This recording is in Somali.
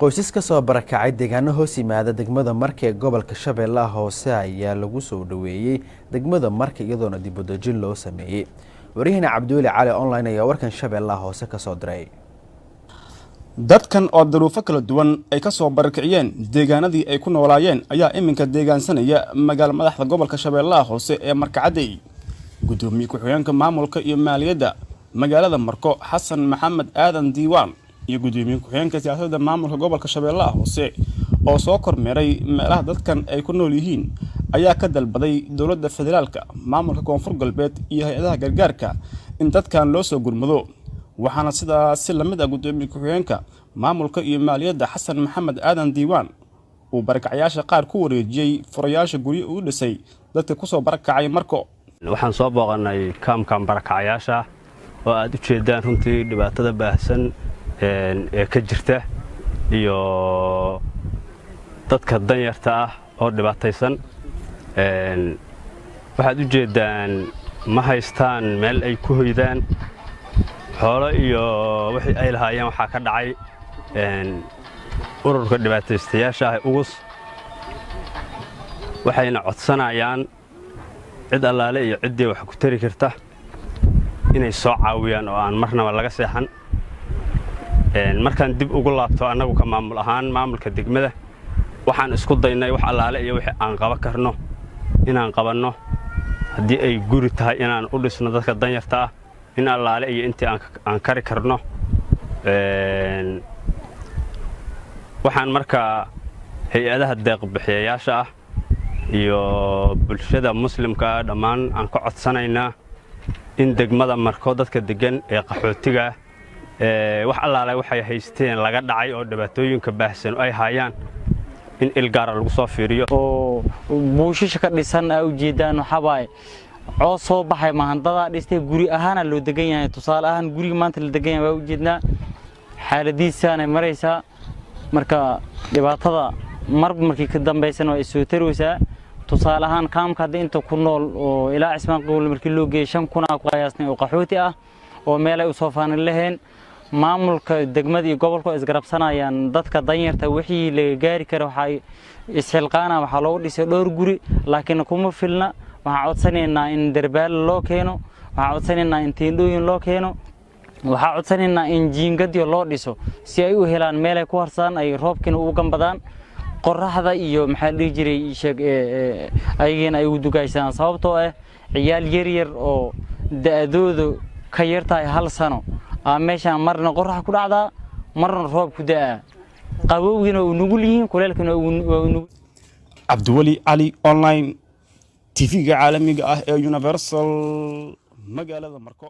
qoysas ka soo barakacay deegaano hoos yimaada degmada Marka ee gobolka Shabeellaha Hoose ayaa lagu soo dhaweeyay degmada Marka iyadoona dib u dejin loo sameeyay. Wariyahana Cabduuli Cali online ayaa warkan Shabeellaha Hoose ka soo diray. dadkan oo duruufo kala duwan ay ka soo barakaciyeen deegaanadii ay ku noolaayeen ayaa iminka deegaansanaya magaal madaxda gobolka Shabeellaha Hoose ee Markacadey. Gudoomiye ku-xigeenka maamulka iyo maaliyadda magaalada Marko Xasan Maxamed Aadan Diiwaan iyo gudoomiye ku-xigeenka siyaasadda maamulka gobolka Shabeellaha Hoose oo soo kormeeray meelaha dadkan ay ku nool yihiin ayaa ka dalbaday dawladda federaalka maamulka koonfur galbeed iyo hay'adaha gargaarka in dadkan loo soo gurmado. waxaana sidaas si lamid ah gudoomiye ku-xigeenka maamulka iyo maaliyadda Xasan Maxamed Aadan Diiwaan uu barakacayaasha qaar ku wareejiyay furayaasha guryo uu dhisay dadka ku soo barakacay Marko. waxaan soo booqanay kaamkan barakacayaasha oo aad u jeedaan runtii dhibaatada baahsan ee ka jirta iyo dadka danyarta ah oo dhibaataysan. waxaad u jeedaan ma haystaan meel ay ku hoydaan xoolo iyo wixii ay lahaayeen waxa ka dhacay ururka dhibaataystayaasha ah ugus waxayna codsanayaan cid allaale iyo ciddii wax ku tari karta inay soo caawiyaan oo aan marnaba laga seexan. markaan dib ugu laabto annagu ka maamul ahaan maamulka degmada waxaan isku daynay wax allaale iyo wixii aan qaban karno inaan qabanno haddii ay guri tahay inaan u dhisno dadka danyarta ah in allaale iyo intii aan kari karno. waxaan markaa hay'adaha deeq bixiyayaasha ah iyo bulshada muslimka dhammaan aan ka codsanaynaa in degmada Marko dadka degan ee qaxootiga wax allaale waxay haysteen laga dhacay oo dhibaatooyinka baahsan ay hayaan in ilgaara lagu soo fiiriyo oo buushisha ka dhisan ay u jeedaan waxaabay oo soo baxay mahandada dhistay guri ahaan loo degan yahay. tusaale ahaan guriga maanta la degan yahay waa u jeednaa xaaladiisana maraysa marka dhibaatada markii ka dambeysana way soo taraysaa. tusaale ahaan kaamka hadda inta ku nool oo ilaa Cismaan Qowl markii loo geeyay 5,000 ku qiyaasnay oo qaxooti ah oo meel ay u soo faanin lahayn maamulka degmada iyo gobolka isgarabsanayaan dadka danyarta wixii la gaari karo waxay isxilqaana waxa loo dhisay dhowr guri laakiin kuma filna. waxaan codsanaynaa in darbaal loo keeno, waxaan codsanaynaa in teendooyin loo keeno, waxaan codsanaynaa in jiingadiyo loo dhiso si ay u helaan meel ay ku harsan ay roobkina ugu gambadaan qorraxda iyo maxaa la jiray ayagina ay u dugaysaan sababtoo ah ciyaal yar oo daadoodu ka yartahay 1 sano meeshaan marna qorrax ku dhacdaa marna roob ku daa qabowgina uu nugul yihiin kuleelkina uu nugul. Cabduuli Cali online TV-ga caalamiga ah ee Universal magaalada Marko.